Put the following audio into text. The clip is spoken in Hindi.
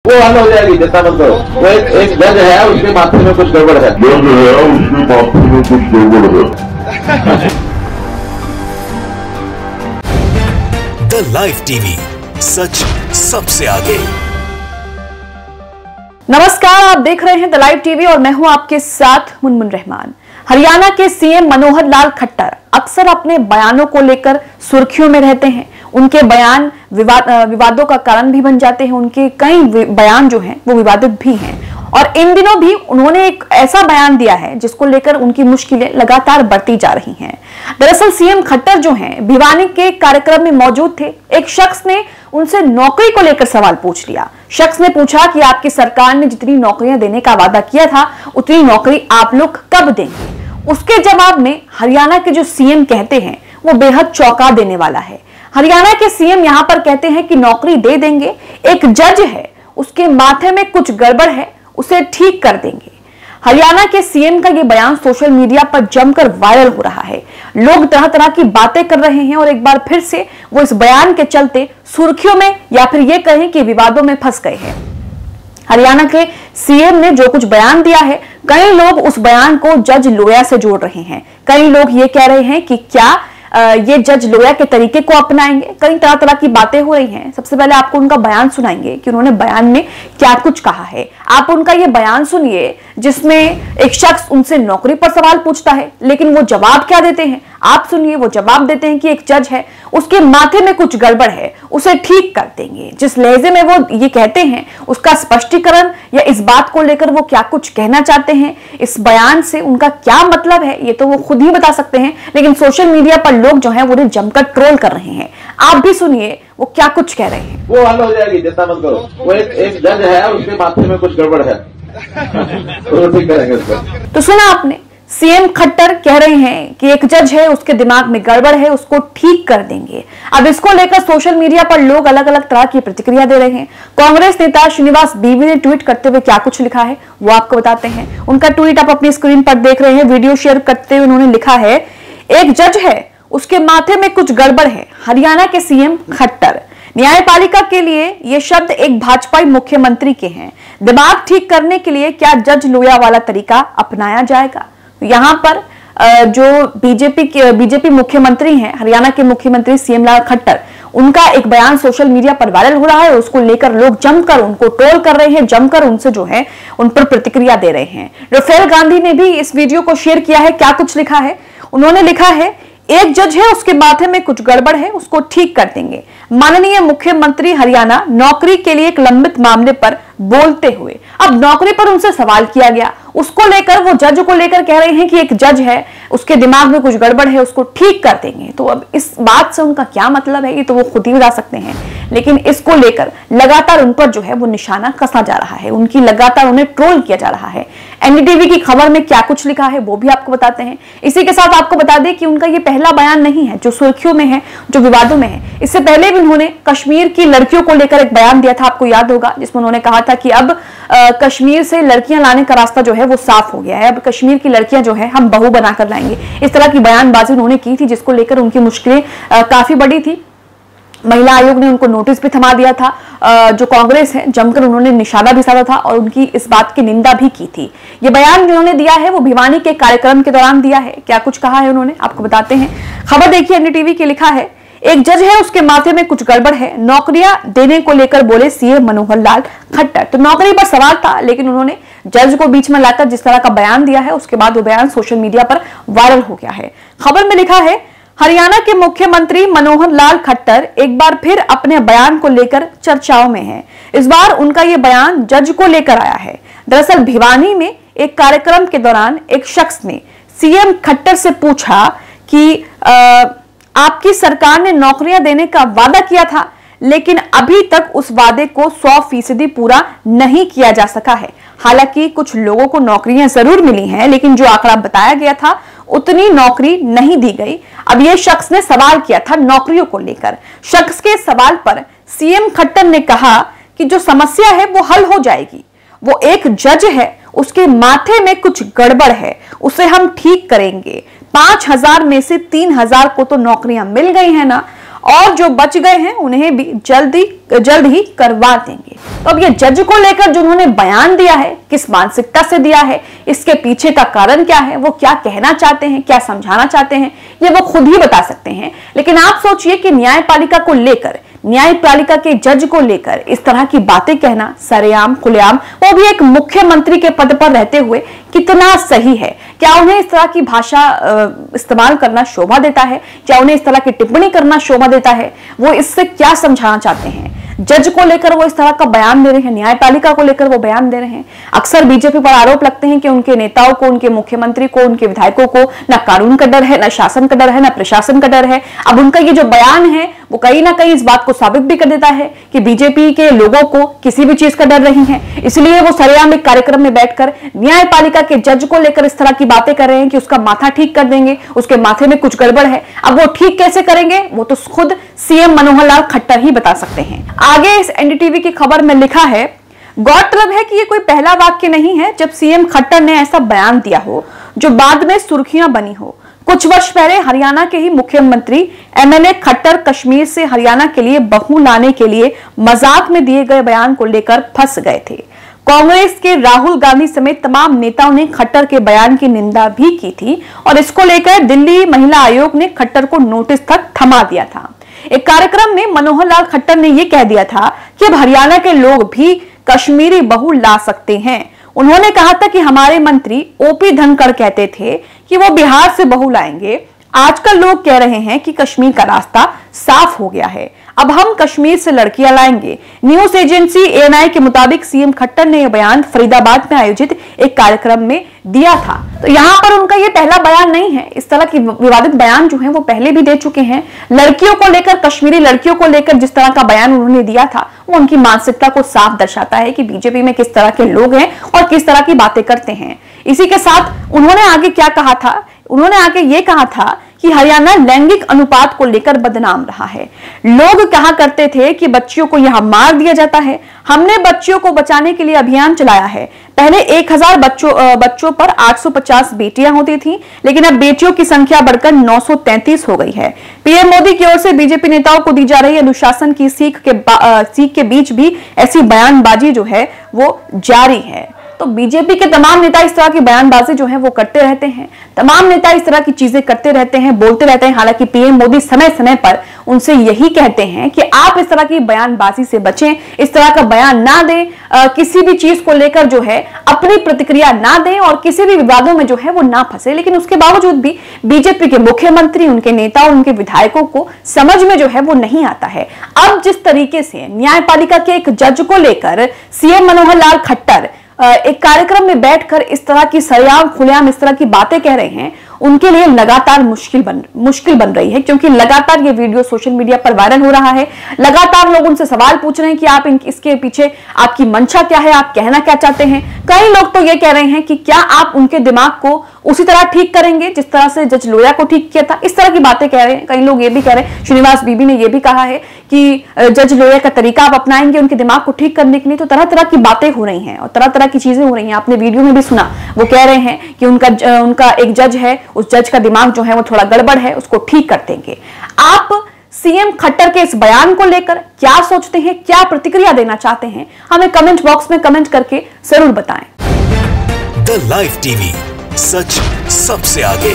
वो हल हो जाएगी, चिंता मत करो। वो एक जज है, उसके माथे में कुछ गड़बड़ है। द लाइव टीवी, सच सबसे आगे। नमस्कार, आप देख रहे हैं द लाइव टीवी और मैं हूं आपके साथ मुनमुन रहमान। हरियाणा के सीएम मनोहर लाल खट्टर अक्सर अपने बयानों को लेकर सुर्खियों में रहते हैं। उनके बयान विवादों का कारण भी बन जाते हैं। उनके कई बयान जो हैं वो विवादित भी हैं और इन दिनों भी उन्होंने एक ऐसा बयान दिया है जिसको लेकर उनकी मुश्किलें लगातार बढ़ती जा रही हैं। दरअसल सीएम खट्टर जो हैं भिवानी के कार्यक्रम में मौजूद थे। एक शख्स ने उनसे नौकरी को लेकर सवाल पूछ लिया। शख्स ने पूछा कि आपकी सरकार ने जितनी नौकरियां देने का वादा किया था उतनी नौकरी आप लोग कब देंगे। उसके जवाब में हरियाणा के जो सीएम कहते हैं वो बेहद चौंका देने वाला है। हरियाणा के सीएम यहां पर कहते हैं कि नौकरी दे देंगे। एक जज है, उसके माथे में कुछ गड़बड़ है, उसे ठीक कर देंगे। हरियाणा के सीएम का यह बयान सोशल मीडिया पर जमकर वायरल हो रहा है। लोग तरह तरह की बातें कर रहे हैं और एक बार फिर से वो इस बयान के चलते सुर्खियों में या फिर ये कहें कि विवादों में फंस गए हैं। हरियाणा के सीएम ने जो कुछ बयान दिया है, कई लोग उस बयान को जज लोया से जोड़ रहे हैं। कई लोग ये कह रहे हैं कि क्या ये जज लोया के तरीके को अपनाएंगे। कई तरह तरह की बातें हो रही हैं। सबसे पहले आपको उनका बयान सुनाएंगे कि उन्होंने बयान में क्या कुछ कहा है। आप उनका ये बयान सुनिए जिसमें एक शख्स उनसे नौकरी पर सवाल पूछता है, लेकिन वो जवाब क्या देते हैं आप सुनिए। वो जवाब देते हैं कि एक जज है, उसके माथे में कुछ गड़बड़ है, उसे ठीक कर देंगे। जिस लहजे में वो ये कहते हैं उसका स्पष्टीकरण या इस बात को लेकर वो क्या कुछ कहना चाहते हैं, इस बयान से उनका क्या मतलब है, ये तो वो खुद ही बता सकते हैं। लेकिन सोशल मीडिया पर लोग जो है वो जमकर ट्रोल कर रहे हैं। आप भी सुनिए वो क्या कुछ कह रहे हैं। वो हल हो जाएगी, चिंता मत करो। वो एक जज है, उसके माथे में कुछ गड़बड़ है, तो ठीक करेंगे उसको। तो सुना आपने, सीएम खट्टर कह रहे हैं कि एक जज है, उसके दिमाग में गड़बड़ है, उसको ठीक कर देंगे। अब इसको लेकर सोशल मीडिया पर लोग अलग अलग तरह की प्रतिक्रिया दे रहे हैं। कांग्रेस नेता श्रीनिवास बीवी ने ट्वीट करते हुए क्या कुछ लिखा है वो आपको बताते हैं। उनका ट्वीट आप अपनी स्क्रीन पर देख रहे हैं। वीडियो शेयर करते हुए उन्होंने लिखा है, एक जज है, उसके माथे में कुछ गड़बड़ है। हरियाणा के सीएम खट्टर। न्यायपालिका के लिए ये शब्द एक भाजपाई मुख्यमंत्री के हैं। दिमाग ठीक करने के लिए क्या जज लोया वाला तरीका अपनाया जाएगा। यहां पर जो बीजेपी मुख्यमंत्री हैं, हरियाणा के मुख्यमंत्री सीएम लाल खट्टर, उनका एक बयान सोशल मीडिया पर वायरल हो रहा है। उसको लेकर लोग जमकर उनको ट्रोल कर रहे हैं, जमकर उनसे जो है उन पर प्रतिक्रिया दे रहे हैं। राफेल गांधी ने भी इस वीडियो को शेयर किया है। क्या कुछ लिखा है, उन्होंने लिखा है, एक जज है, उसके माथे में कुछ गड़बड़ है, उसको ठीक कर देंगे। माननीय मुख्यमंत्री हरियाणा नौकरी के लिए एक लंबित मामले पर बोलते हुए, अब नौकरी पर उनसे सवाल किया गया, उसको लेकर वो जज को लेकर कह रहे हैं कि एक जज है, उसके दिमाग में कुछ गड़बड़ है, उसको ठीक कर देंगे। तो अब इस बात से उनका क्या मतलब है ये तो वो खुद ही बता सकते हैं। लेकिन इसको लेकर लगातार उन पर जो है वो निशाना कसा जा रहा है, उनकी लगातार उन्हें ट्रोल किया जा रहा है। एनडीटीवी की खबर में क्या कुछ लिखा है वो भी आपको बताते हैं। इसी के साथ आपको बता दें कि उनका ये पहला बयान नहीं है जो सुर्खियों में है, जो विवादों में है। इससे पहले भी उन्होंने कश्मीर की लड़कियों को लेकर एक बयान दिया था, आपको याद होगा, जिसमें उन्होंने कहा था कि अब कश्मीर से लड़कियां लाने का रास्ता जो है वो साफ हो गया है। अब कश्मीर की लड़कियां जो है हम बहू बनाकर लाएंगे। इस तरह की बयानबाजी उन्होंने की थी, जिसको लेकर उनकी मुश्किलें काफी बड़ी थी। महिला आयोग ने उनको नोटिस भी थमा दिया था। जो कांग्रेस है जमकर उन्होंने निशाना भी साधा था और उनकी इस बात की निंदा भी की थी। ये बयान जिन्होंने दिया है वो भिवानी के कार्यक्रम के दौरान दिया है। क्या कुछ कहा है उन्होंने आपको बताते हैं। खबर देखिए, एनडीटीवी के लिखा है, एक जज है, उसके माथे में कुछ गड़बड़ है, नौकरियां देने को लेकर बोले सीएम मनोहर लाल खट्टर। तो नौकरी पर सवाल था, लेकिन उन्होंने जज को बीच में लाकर जिस तरह का बयान दिया है उसके बाद वो बयान सोशल मीडिया पर वायरल हो गया है। खबर में लिखा है, हरियाणा के मुख्यमंत्री मनोहर लाल खट्टर एक बार फिर अपने बयान को लेकर चर्चाओं में हैं। इस बार उनका यह बयान जज को लेकर आया है। दरअसल भिवानी में एक कार्यक्रम के दौरान एक शख्स ने सीएम खट्टर से पूछा कि आपकी सरकार ने नौकरियां देने का वादा किया था, लेकिन अभी तक उस वादे को 100% पूरा नहीं किया जा सका है। हालांकि कुछ लोगों को नौकरियां जरूर मिली हैं, लेकिन जो आंकड़ा बताया गया था उतनी नौकरी नहीं दी गई। अब यह शख्स ने सवाल किया था नौकरियों को लेकर। शख्स के सवाल पर सीएम खट्टर ने कहा कि जो समस्या है वो हल हो जाएगी। वो एक जज है, उसके माथे में कुछ गड़बड़ है, उसे हम ठीक करेंगे। 5000 में से 3000 को तो नौकरियां मिल गई हैं ना, और जो बच गए हैं उन्हें भी जल्द ही करवा देंगे। तो अब ये जज को लेकर जो उन्होंने बयान दिया है, किस मानसिकता से दिया है, इसके पीछे का कारण क्या है, वो क्या कहना चाहते हैं, क्या समझाना चाहते हैं, ये वो खुद ही बता सकते हैं। लेकिन आप सोचिए कि न्यायपालिका को लेकर, न्यायपालिका के जज को लेकर इस तरह की बातें कहना सरेआम खुलेआम, वो भी एक मुख्यमंत्री के पद पर रहते हुए, कितना सही है? क्या उन्हें इस तरह की भाषा इस्तेमाल करना शोभा देता है? क्या उन्हें इस तरह की टिप्पणी करना शोभा देता है? वो इससे क्या समझाना चाहते हैं? जज को लेकर वो इस तरह का बयान दे रहे हैं, न्यायपालिका को लेकर वो बयान दे रहे हैं। अक्सर बीजेपी पर आरोप लगते हैं कि उनके नेताओं को, उनके मुख्यमंत्री को, उनके विधायकों को ना कानून का डर है, ना शासन का डर है, ना प्रशासन का डर है। अब उनका ये जो बयान है वो कहीं ना कहीं इस बात को साबित भी कर देता है कि बीजेपी के लोगों को किसी भी चीज का डर नहीं है। इसलिए वो सरेआम एक कार्यक्रम में बैठकर न्यायपालिका के जज को लेकर इस तरह की बातें कर रहे हैं कि उसका माथा ठीक कर देंगे, उसके माथे में कुछ गड़बड़ है। अब वो ठीक कैसे करेंगे, वो तो खुद सीएम मनोहर लाल खट्टर ही बता सकते हैं। आगे इस एनडीटीवी की खबर में लिखा है, गौरतलब है कि ये कोई पहला वाक्य नहीं है जब सीएम खट्टर ने ऐसा बयान दिया हो जो बाद में सुर्खियां बनी हो। कुछ वर्ष पहले हरियाणा के ही मुख्यमंत्री एमएलए खट्टर कश्मीर से हरियाणा के लिए बहू लाने के लिए मजाक में दिए गए बयान को लेकर फंस गए थे। कांग्रेस के राहुल गांधी समेत तमाम नेताओं ने खट्टर के बयान की निंदा भी की थी और इसको लेकर दिल्ली महिला आयोग ने खट्टर को नोटिस तक थमा दिया था। एक कार्यक्रम में मनोहर लाल खट्टर ने यह कह दिया था कि अब हरियाणा के लोग भी कश्मीरी बहू ला सकते हैं। उन्होंने कहा था कि हमारे मंत्री ओपी धनखड़ कहते थे कि वो बिहार से बहू लाएंगे। आजकल लोग कह रहे हैं कि कश्मीर का रास्ता साफ हो गया है, अब हम कश्मीर से लड़कियां लाएंगे। न्यूज एजेंसी एएनआई के मुताबिक सीएम खट्टर ने यह बयान फरीदाबाद में आयोजित एक कार्यक्रम में दिया था। तो यहाँ पर उनका ये पहला बयान नहीं है, इस तरह की विवादित बयान जो है वो पहले भी दे चुके हैं। लड़कियों को लेकर, कश्मीरी लड़कियों को लेकर जिस तरह का बयान उन्होंने दिया था वो उनकी मानसिकता को साफ दर्शाता है कि बीजेपी में किस तरह के लोग हैं और किस तरह की बातें करते हैं। इसी के साथ उन्होंने आगे क्या कहा था, उन्होंने आगे ये कहा था कि हरियाणा लैंगिक अनुपात को लेकर बदनाम रहा है। लोग कहा करते थे कि बच्चियों को यहां मार दिया जाता है। हमने बच्चियों को बचाने के लिए अभियान चलाया है। पहले 1000 बच्चों पर 850 बेटियां होती थी, लेकिन अब बेटियों की संख्या बढ़कर 933 हो गई है। पीएम मोदी की ओर से बीजेपी नेताओं को दी जा रही अनुशासन की सीख के बीच भी ऐसी बयानबाजी जो है वो जारी है। तो बीजेपी के तमाम नेता इस तरह की बयानबाजी जो है वो करते रहते हैं, तमाम नेता इस तरह की चीजें करते रहते हैं, बोलते रहते हैं। हालांकि पीएम मोदी समय समय पर उनसे यही कहते हैं कि आप इस तरह की बयानबाजी से बचें, इस तरह का बयान ना दें, किसी भी चीज को लेकर जो है अपनी प्रतिक्रिया ना दें और किसी भी विवादों में जो है वो ना फंसे। लेकिन उसके बावजूद भी बीजेपी के मुख्यमंत्री, उनके नेता, उनके विधायकों को समझ में जो है वो नहीं आता है। अब जिस तरीके से न्यायपालिका के एक जज को लेकर सीएम मनोहर लाल खट्टर एक कार्यक्रम में बैठकर इस तरह की सरेआम खुलेआम इस तरह की बातें कह रहे हैं, उनके लिए लगातार मुश्किल बन रही है, क्योंकि लगातार ये वीडियो सोशल मीडिया पर वायरल हो रहा है। लगातार लोग उनसे सवाल पूछ रहे हैं कि आप इसके पीछे आपकी मंशा क्या है, आप कहना क्या चाहते हैं। कई लोग तो ये कह रहे हैं कि क्या आप उनके दिमाग को उसी तरह ठीक करेंगे जिस तरह से जज लोया को ठीक किया था। इस तरह की बातें कह रहे हैं। कई लोग ये भी कह रहे हैं, श्रीनिवास बीबी ने यह भी कहा है कि जज लोया का तरीका आप अपनाएंगे उनके दिमाग को ठीक करने के लिए। तो तरह तरह की बातें हो रही हैं और तरह तरह की चीजें हो रही हैं। आपने वीडियो में भी सुना, वो कह रहे हैं कि उनका एक जज है, उस जज का दिमाग जो है वो थोड़ा गड़बड़ है, उसको ठीक कर देंगे। आप सीएम खट्टर के इस बयान को लेकर क्या सोचते हैं, क्या प्रतिक्रिया देना चाहते हैं, हमें कमेंट बॉक्स में कमेंट करके जरूर बताएं। द लाइव टीवी, सच सबसे आगे।